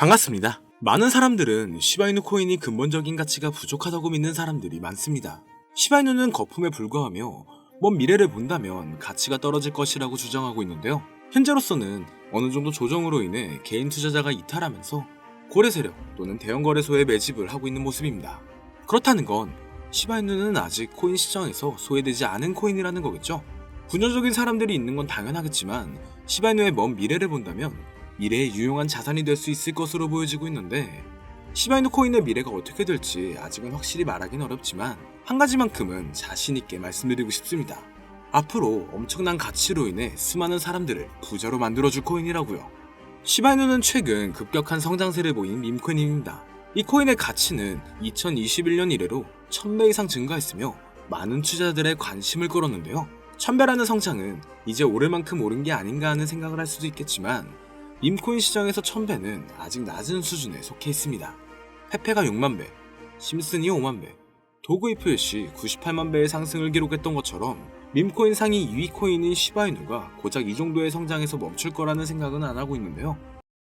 반갑습니다. 많은 사람들은 시바이누 코인이 근본적인 가치가 부족하다고 믿는 사람들이 많습니다. 시바이누는 거품에 불과하며 먼 미래를 본다면 가치가 떨어질 것이라고 주장하고 있는데요. 현재로서는 어느 정도 조정으로 인해 개인 투자자가 이탈하면서 고래 세력 또는 대형 거래소에 매집을 하고 있는 모습입니다. 그렇다는 건 시바이누는 아직 코인 시장에서 소외되지 않은 코인이라는 거겠죠. 분열적인 사람들이 있는 건 당연하겠지만 시바이누의 먼 미래를 본다면 미래에 유용한 자산이 될 수 있을 것으로 보여지고 있는데, 시바이누 코인의 미래가 어떻게 될지 아직은 확실히 말하긴 어렵지만 한 가지만큼은 자신있게 말씀드리고 싶습니다. 앞으로 엄청난 가치로 인해 수많은 사람들을 부자로 만들어줄 코인이라고요. 시바이누는 최근 급격한 성장세를 보인 밈코인입니다. 이 코인의 가치는 2021년 이래로 1000배 이상 증가했으며 많은 투자자들의 관심을 끌었는데요. 1000배라는 성장은 이제 오를 만큼 오른 게 아닌가 하는 생각을 할 수도 있겠지만, 밈코인 시장에서 1000배는 아직 낮은 수준에 속해 있습니다. 페페가 6만배, 심슨이 5만배, 도그이프요시 98만배의 상승을 기록했던 것처럼 밈코인 상위 2위 코인인 시바이누가 고작 이 정도의 성장에서 멈출 거라는 생각은 안 하고 있는데요.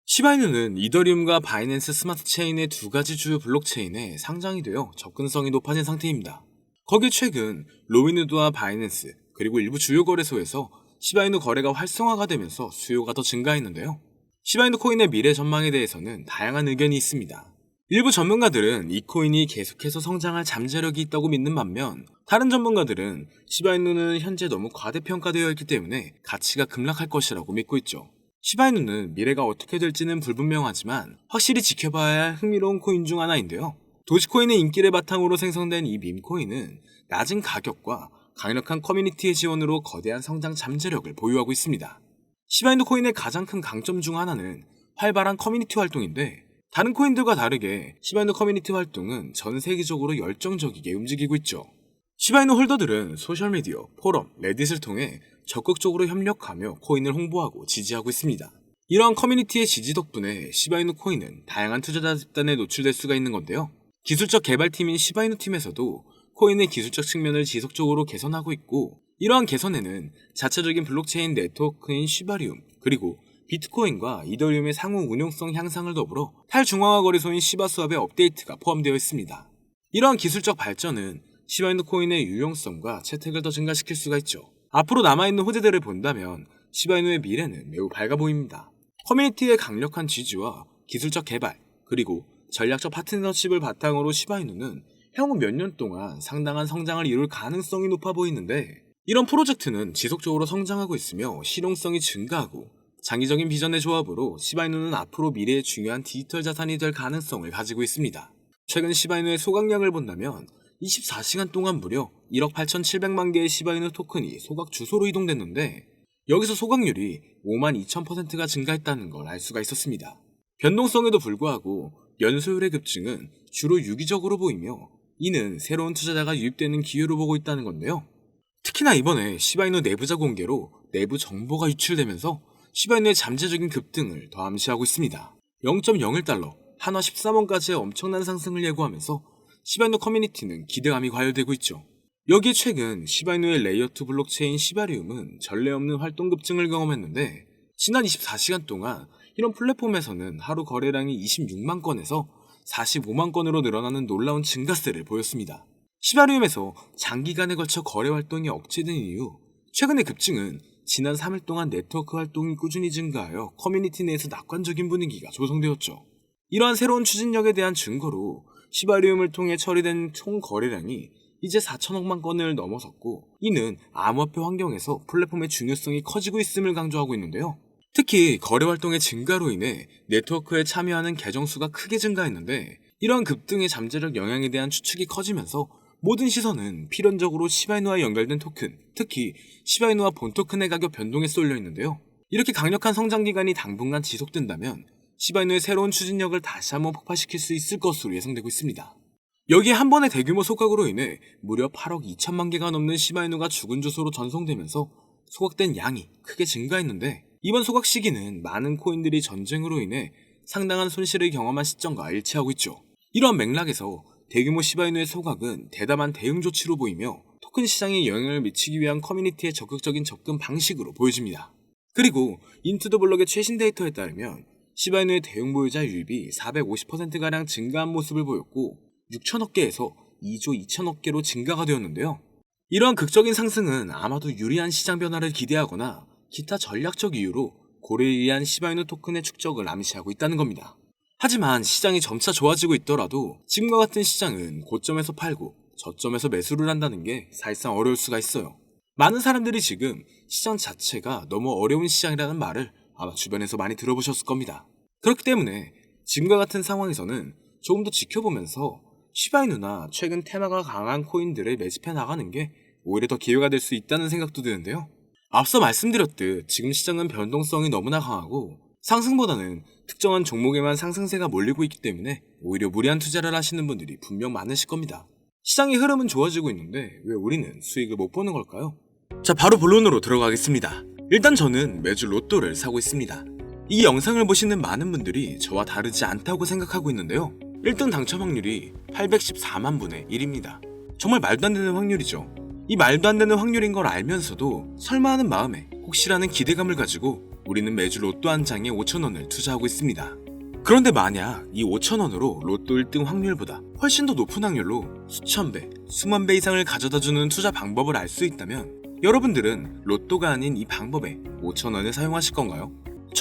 시바이누는 이더리움과 바이낸스 스마트 체인의 두 가지 주요 블록체인에 상장이 되어 접근성이 높아진 상태입니다. 거기에 최근 로빈후드와 바이낸스 그리고 일부 주요 거래소에서 시바이누 거래가 활성화가 되면서 수요가 더 증가했는데요. 시바이누 코인의 미래 전망에 대해서는 다양한 의견이 있습니다. 일부 전문가들은 이 코인이 계속해서 성장할 잠재력이 있다고 믿는 반면, 다른 전문가들은 시바이누는 현재 너무 과대평가되어 있기 때문에 가치가 급락할 것이라고 믿고 있죠. 시바이누는 미래가 어떻게 될지는 불분명하지만 확실히 지켜봐야 할 흥미로운 코인 중 하나인데요. 도지코인의 인기를 바탕으로 생성된 이 밈코인은 낮은 가격과 강력한 커뮤니티의 지원으로 거대한 성장 잠재력을 보유하고 있습니다. 시바이누 코인의 가장 큰 강점 중 하나는 활발한 커뮤니티 활동인데, 다른 코인들과 다르게 시바이누 커뮤니티 활동은 전 세계적으로 열정적이게 움직이고 있죠. 시바이누 홀더들은 소셜미디어, 포럼, 레딧을 통해 적극적으로 협력하며 코인을 홍보하고 지지하고 있습니다. 이러한 커뮤니티의 지지 덕분에 시바이누 코인은 다양한 투자자 집단에 노출될 수가 있는 건데요. 기술적 개발팀인 시바이누 팀에서도 코인의 기술적 측면을 지속적으로 개선하고 있고, 이러한 개선에는 자체적인 블록체인 네트워크인 시바리움, 그리고 비트코인과 이더리움의 상호 운용성 향상을 더불어 탈중앙화 거래소인 시바스왑의 업데이트가 포함되어 있습니다. 이러한 기술적 발전은 시바이누 코인의 유용성과 채택을 더 증가시킬 수가 있죠. 앞으로 남아있는 호재들을 본다면 시바이누의 미래는 매우 밝아 보입니다. 커뮤니티의 강력한 지지와 기술적 개발, 그리고 전략적 파트너십을 바탕으로 시바이누는 향후 몇 년 동안 상당한 성장을 이룰 가능성이 높아 보이는데, 이런 프로젝트는 지속적으로 성장하고 있으며 실용성이 증가하고 장기적인 비전의 조합으로 시바이누는 앞으로 미래의 중요한 디지털 자산이 될 가능성을 가지고 있습니다. 최근 시바이누의 소각량을 본다면 24시간 동안 무려 1억 8,700만 개의 시바이누 토큰이 소각 주소로 이동됐는데, 여기서 소각률이 52,000%가 증가했다는 걸 알 수가 있었습니다. 변동성에도 불구하고 연소율의 급증은 주로 유기적으로 보이며, 이는 새로운 투자자가 유입되는 기회로 보고 있다는 건데요. 특히나 이번에 시바이누 내부자 공개로 내부 정보가 유출되면서 시바이누의 잠재적인 급등을 더 암시하고 있습니다. 0.01달러, 한화 13원까지의 엄청난 상승을 예고하면서 시바이누 커뮤니티는 기대감이 과열되고 있죠. 여기에 최근 시바이누의 레이어2 블록체인 시바리움은 전례 없는 활동 급증을 경험했는데, 지난 24시간 동안 이런 플랫폼에서는 하루 거래량이 26만 건에서 45만 건으로 늘어나는 놀라운 증가세를 보였습니다. 시바리움에서 장기간에 걸쳐 거래 활동이 억제된 이후 최근의 급증은 지난 3일 동안 네트워크 활동이 꾸준히 증가하여 커뮤니티 내에서 낙관적인 분위기가 조성되었죠. 이러한 새로운 추진력에 대한 증거로 시바리움을 통해 처리된 총 거래량이 이제 4천억만 건을 넘어섰고, 이는 암호화폐 환경에서 플랫폼의 중요성이 커지고 있음을 강조하고 있는데요. 특히 거래 활동의 증가로 인해 네트워크에 참여하는 계정 수가 크게 증가했는데, 이러한 급등의 잠재적 영향에 대한 추측이 커지면서 모든 시선은 필연적으로 시바이누와 연결된 토큰, 특히 시바이누와 본 토큰의 가격 변동에 쏠려 있는데요. 이렇게 강력한 성장 기간이 당분간 지속된다면 시바이누의 새로운 추진력을 다시 한번 폭발시킬 수 있을 것으로 예상되고 있습니다. 여기에 한 번의 대규모 소각으로 인해 무려 8억 2천만 개가 넘는 시바이누가 죽은 주소로 전송되면서 소각된 양이 크게 증가했는데, 이번 소각 시기는 많은 코인들이 전쟁으로 인해 상당한 손실을 경험한 시점과 일치하고 있죠. 이러한 맥락에서 대규모 시바이누의 소각은 대담한 대응 조치로 보이며 토큰 시장에 영향을 미치기 위한 커뮤니티의 적극적인 접근 방식으로 보여집니다. 그리고 인투더블럭의 최신 데이터에 따르면 시바이누의 대형 보유자 유입이 450%가량 증가한 모습을 보였고 6천억 개에서 2조 2천억 개로 증가가 되었는데요. 이러한 극적인 상승은 아마도 유리한 시장 변화를 기대하거나 기타 전략적 이유로 고래에 의한 시바이누 토큰의 축적을 암시하고 있다는 겁니다. 하지만 시장이 점차 좋아지고 있더라도 지금과 같은 시장은 고점에서 팔고 저점에서 매수를 한다는 게 사실상 어려울 수가 있어요. 많은 사람들이 지금 시장 자체가 너무 어려운 시장이라는 말을 아마 주변에서 많이 들어보셨을 겁니다. 그렇기 때문에 지금과 같은 상황에서는 조금 더 지켜보면서 시바이누나 최근 테마가 강한 코인들을 매집해 나가는 게 오히려 더 기회가 될 수 있다는 생각도 드는데요. 앞서 말씀드렸듯 지금 시장은 변동성이 너무나 강하고 상승보다는 특정한 종목에만 상승세가 몰리고 있기 때문에 오히려 무리한 투자를 하시는 분들이 분명 많으실 겁니다. 시장의 흐름은 좋아지고 있는데 왜 우리는 수익을 못 보는 걸까요? 자, 바로 본론으로 들어가겠습니다. 일단 저는 매주 로또를 사고 있습니다. 이 영상을 보시는 많은 분들이 저와 다르지 않다고 생각하고 있는데요. 1등 당첨 확률이 814만 분의 1입니다. 정말 말도 안 되는 확률이죠. 이 말도 안 되는 확률인 걸 알면서도 설마 하는 마음에 혹시라는 기대감을 가지고 우리는 매주 로또 한 장에 5,000원을 투자하고 있습니다. 그런데 만약 이 5,000원으로 로또 1등 확률보다 훨씬 더 높은 확률로 수천 배, 수만 배 이상을 가져다주는 투자 방법을 알 수 있다면 여러분들은 로또가 아닌 이 방법에 5,000원을 사용하실 건가요?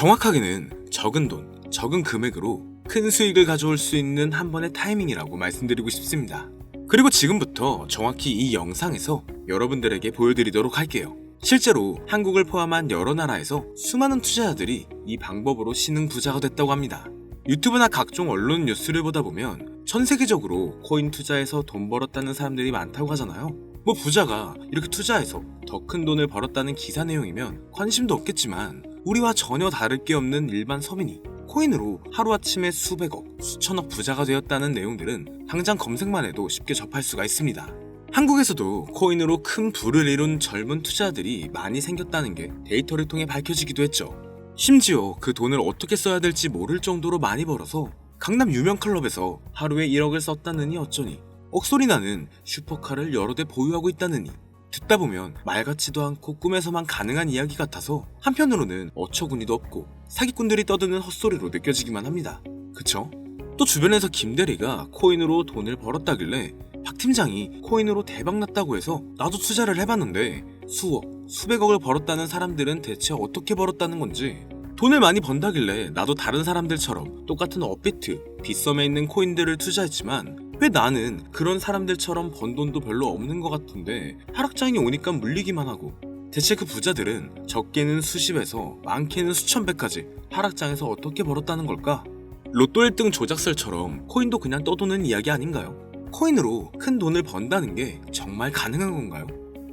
정확하게는 적은 돈, 적은 금액으로 큰 수익을 가져올 수 있는 한 번의 타이밍이라고 말씀드리고 싶습니다. 그리고 지금부터 정확히 이 영상에서 여러분들에게 보여드리도록 할게요. 실제로 한국을 포함한 여러 나라에서 수많은 투자자들이 이 방법으로 신흥 부자가 됐다고 합니다. 유튜브나 각종 언론 뉴스를 보다 보면 전 세계적으로 코인 투자해서 돈 벌었다는 사람들이 많다고 하잖아요. 뭐 부자가 이렇게 투자해서 더 큰 돈을 벌었다는 기사 내용이면 관심도 없겠지만 우리와 전혀 다를 게 없는 일반 서민이 코인으로 하루아침에 수백억, 수천억 부자가 되었다는 내용들은 당장 검색만 해도 쉽게 접할 수가 있습니다. 한국에서도 코인으로 큰 부를 이룬 젊은 투자자들이 많이 생겼다는 게 데이터를 통해 밝혀지기도 했죠. 심지어 그 돈을 어떻게 써야 될지 모를 정도로 많이 벌어서 강남 유명 클럽에서 하루에 1억을 썼다느니 어쩌니, 억소리 나는 슈퍼카를 여러 대 보유하고 있다느니, 듣다 보면 말 같지도 않고 꿈에서만 가능한 이야기 같아서 한편으로는 어처구니도 없고 사기꾼들이 떠드는 헛소리로 느껴지기만 합니다. 그쵸? 또 주변에서 김대리가 코인으로 돈을 벌었다길래 박 팀장이 코인으로 대박났다고 해서 나도 투자를 해봤는데 수억, 수백억을 벌었다는 사람들은 대체 어떻게 벌었다는 건지, 돈을 많이 번다길래 나도 다른 사람들처럼 똑같은 업비트, 빗썸에 있는 코인들을 투자했지만 왜 나는 그런 사람들처럼 번 돈도 별로 없는 것 같은데 하락장이 오니까 물리기만 하고, 대체 그 부자들은 적게는 수십에서 많게는 수천 배까지 하락장에서 어떻게 벌었다는 걸까? 로또 1등 조작설처럼 코인도 그냥 떠도는 이야기 아닌가요? 코인으로 큰 돈을 번다는 게 정말 가능한 건가요?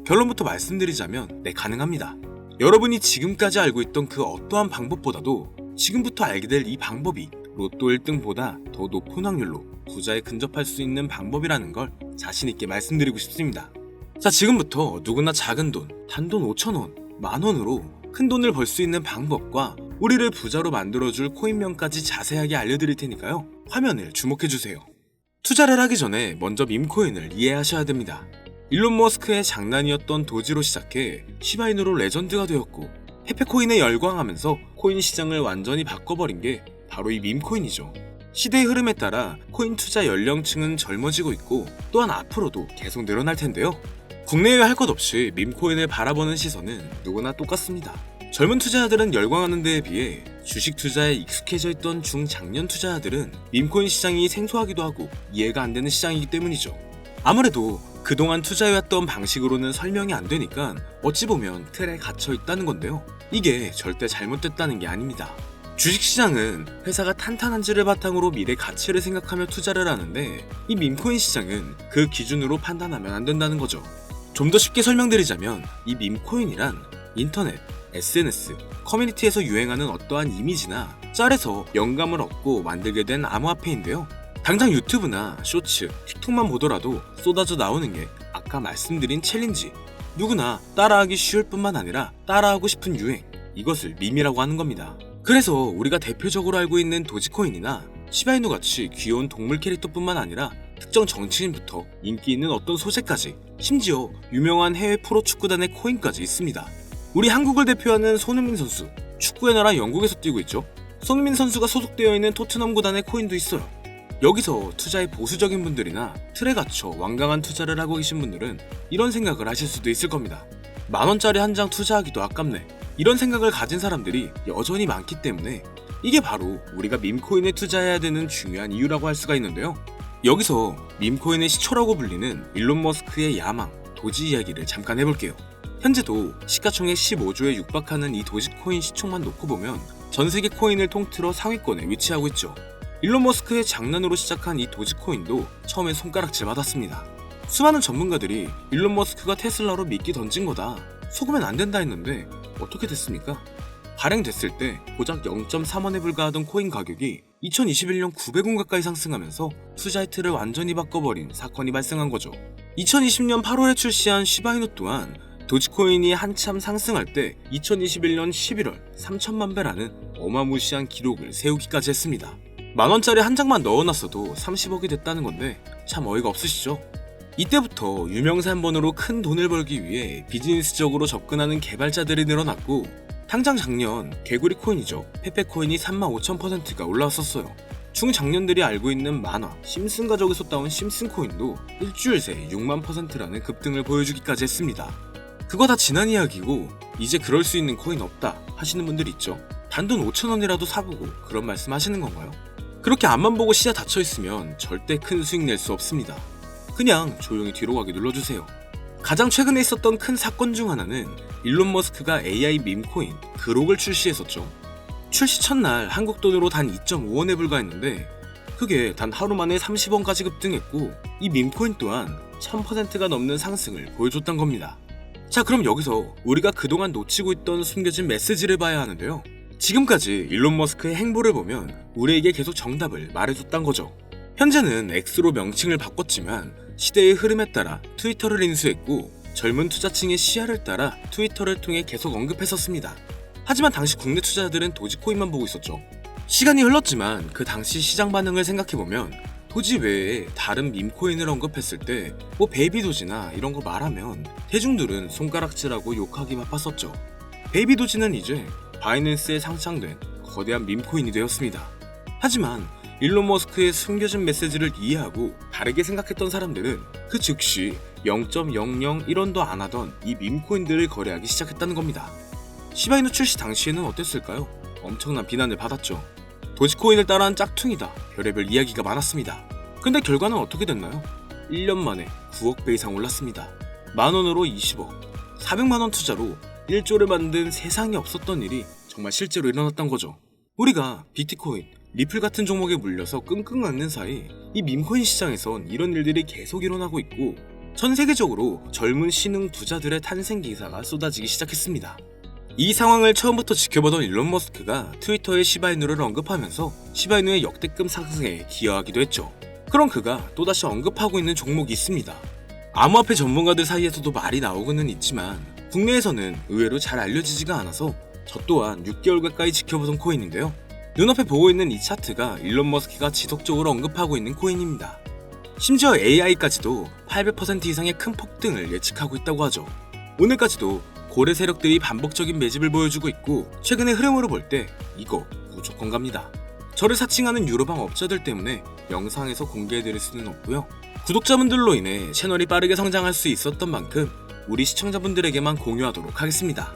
결론부터 말씀드리자면 네, 가능합니다. 여러분이 지금까지 알고 있던 그 어떠한 방법보다도 지금부터 알게 될 이 방법이 로또 1등보다 더 높은 확률로 부자에 근접할 수 있는 방법이라는 걸 자신있게 말씀드리고 싶습니다. 자, 지금부터 누구나 작은 돈, 단돈 5,000원, 만원으로 큰 돈을 벌 수 있는 방법과 우리를 부자로 만들어줄 코인명까지 자세하게 알려드릴 테니까요. 화면을 주목해주세요. 투자를 하기 전에 먼저 밈코인을 이해하셔야 됩니다. 일론 머스크의 장난이었던 도지로 시작해 시바이누로 레전드가 되었고 페페코인에 열광하면서 코인 시장을 완전히 바꿔버린 게 바로 이 밈코인이죠. 시대의 흐름에 따라 코인 투자 연령층은 젊어지고 있고 또한 앞으로도 계속 늘어날 텐데요. 국내외 할 것 없이 밈코인을 바라보는 시선은 누구나 똑같습니다. 젊은 투자자들은 열광하는 데에 비해 주식 투자에 익숙해져 있던 중장년 투자자들은 밈코인 시장이 생소하기도 하고 이해가 안 되는 시장이기 때문이죠. 아무래도 그동안 투자해왔던 방식으로는 설명이 안 되니까 어찌 보면 틀에 갇혀 있다는 건데요. 이게 절대 잘못됐다는 게 아닙니다. 주식시장은 회사가 탄탄한지를 바탕으로 미래 가치를 생각하며 투자를 하는데 이 밈코인 시장은 그 기준으로 판단하면 안 된다는 거죠. 좀 더 쉽게 설명드리자면 이 밈코인이란 인터넷, SNS, 커뮤니티에서 유행하는 어떠한 이미지나 짤에서 영감을 얻고 만들게 된 암호화폐인데요. 당장 유튜브나 쇼츠, 틱톡만 보더라도 쏟아져 나오는 게 아까 말씀드린 챌린지, 누구나 따라하기 쉬울 뿐만 아니라 따라하고 싶은 유행, 이것을 밈이라고 하는 겁니다. 그래서 우리가 대표적으로 알고 있는 도지코인이나 시바이누 같이 귀여운 동물 캐릭터뿐만 아니라 특정 정치인부터 인기 있는 어떤 소재까지, 심지어 유명한 해외 프로축구단의 코인까지 있습니다. 우리 한국을 대표하는 손흥민 선수, 축구의 나라 영국에서 뛰고 있죠. 손흥민 선수가 소속되어 있는 토트넘 구단의 코인도 있어요. 여기서 투자에 보수적인 분들이나 틀에 갇혀 완강한 투자를 하고 계신 분들은 이런 생각을 하실 수도 있을 겁니다. 10,000원짜리 한 장 투자하기도 아깝네. 이런 생각을 가진 사람들이 여전히 많기 때문에 이게 바로 우리가 밈코인에 투자해야 되는 중요한 이유라고 할 수가 있는데요. 여기서 밈코인의 시초라고 불리는 일론 머스크의 야망, 도지 이야기를 잠깐 해볼게요. 현재도 시가총액 15조에 육박하는 이 도지코인 시총만 놓고 보면 전 세계 코인을 통틀어 상위권에 위치하고 있죠. 일론 머스크의 장난으로 시작한 이 도지코인도 처음에 손가락질 받았습니다. 수많은 전문가들이 일론 머스크가 테슬라로 미끼 던진 거다, 속으면 안 된다 했는데 어떻게 됐습니까? 발행됐을 때 고작 0.3원에 불과하던 코인 가격이 2021년 900원 가까이 상승하면서 투자의 틀을 완전히 바꿔버린 사건이 발생한 거죠. 2020년 8월에 출시한 시바이누 또한 도지코인이 한참 상승할 때 2021년 11월 3천만 배라는 어마무시한 기록을 세우기까지 했습니다. 10,000원짜리 한 장만 넣어놨어도 30억이 됐다는 건데 참 어이가 없으시죠? 이때부터 유명세 한 번으로 큰 돈을 벌기 위해 비즈니스적으로 접근하는 개발자들이 늘어났고, 당장 작년 개구리 코인이죠. 페페코인이 35,000%가 올라왔었어요. 중장년들이 알고 있는 만화 심슨 가족에서 따온 심슨 코인도 일주일 새 6만%라는 급등을 보여주기까지 했습니다. 그거 다 지난 이야기고 이제 그럴 수 있는 코인 없다 하시는 분들 있죠. 단돈 5,000원이라도 사보고 그런 말씀 하시는 건가요? 그렇게 앞만 보고 시야 닫혀있으면 절대 큰 수익 낼 수 없습니다. 그냥 조용히 뒤로 가게 눌러주세요. 가장 최근에 있었던 큰 사건 중 하나는 일론 머스크가 AI 밈코인 그록을 출시했었죠. 출시 첫날 한국 돈으로 단 2.5원에 불과했는데 그게 단 하루 만에 30원까지 급등했고, 이 밈코인 또한 1000%가 넘는 상승을 보여줬던 겁니다. 자, 그럼 여기서 우리가 그동안 놓치고 있던 숨겨진 메시지를 봐야 하는데요. 지금까지 일론 머스크의 행보를 보면 우리에게 계속 정답을 말해줬단 거죠. 현재는 X로 명칭을 바꿨지만 시대의 흐름에 따라 트위터를 인수했고, 젊은 투자층의 시야를 따라 트위터를 통해 계속 언급했었습니다. 하지만 당시 국내 투자자들은 도지코인만 보고 있었죠. 시간이 흘렀지만 그 당시 시장 반응을 생각해보면 도지 외에 다른 밈코인을 언급했을 때 베이비도지나 이런 거 말하면 대중들은 손가락질하고 욕하기 바빴었죠. 베이비도지는 이제 바이낸스에 상장된 거대한 밈코인이 되었습니다. 하지만 일론 머스크의 숨겨진 메시지를 이해하고 다르게 생각했던 사람들은 그 즉시 0.001원도 안 하던 이 밈코인들을 거래하기 시작했다는 겁니다. 시바이누 출시 당시에는 어땠을까요? 엄청난 비난을 받았죠. 도지코인을 따라한 짝퉁이다, 별의별 이야기가 많았습니다. 근데 결과는 어떻게 됐나요? 1년 만에 9억 배 이상 올랐습니다. 만원으로 20억, 400만원 투자로 1조를 만든 세상에 없었던 일이 정말 실제로 일어났던 거죠. 우리가 비트코인, 리플 같은 종목에 물려서 끙끙 앓는 사이 이 밈코인 시장에선 이런 일들이 계속 일어나고 있고, 전 세계적으로 젊은 신흥 부자들의 탄생 기사가 쏟아지기 시작했습니다. 이 상황을 처음부터 지켜보던 일론 머스크가 트위터에 시바이누를 언급하면서 시바이누의 역대급 상승에 기여하기도 했죠. 그럼 그가 또다시 언급하고 있는 종목이 있습니다. 암호화폐 전문가들 사이에서도 말이 나오고는 있지만 국내에서는 의외로 잘 알려지지가 않아서 저 또한 6개월 가까이 지켜보던 코인인데요. 눈앞에 보고 있는 이 차트가 일론 머스크가 지속적으로 언급하고 있는 코인입니다. 심지어 AI까지도 800% 이상의 큰 폭등을 예측하고 있다고 하죠. 오늘까지도 고래 세력들이 반복적인 매집을 보여주고 있고, 최근의 흐름으로 볼 때 이거 무조건 갑니다. 저를 사칭하는 유로방 업자들 때문에 영상에서 공개해드릴 수는 없고요. 구독자분들로 인해 채널이 빠르게 성장할 수 있었던 만큼 우리 시청자분들에게만 공유하도록 하겠습니다.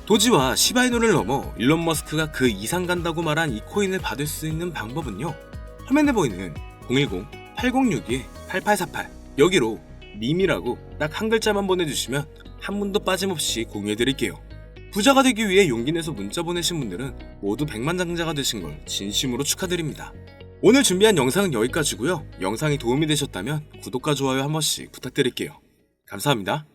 도지와 시바이누를 넘어 일론 머스크가 그 이상 간다고 말한 이 코인을 받을 수 있는 방법은요, 화면에 보이는 010-8062-8848 여기로 밈이라고 딱 한 글자만 보내주시면 한 분도 빠짐없이 공유해드릴게요. 부자가 되기 위해 용기 내서 문자 보내신 분들은 모두 백만장자가 되신 걸 진심으로 축하드립니다. 오늘 준비한 영상은 여기까지고요. 영상이 도움이 되셨다면 구독과 좋아요 한 번씩 부탁드릴게요. 감사합니다.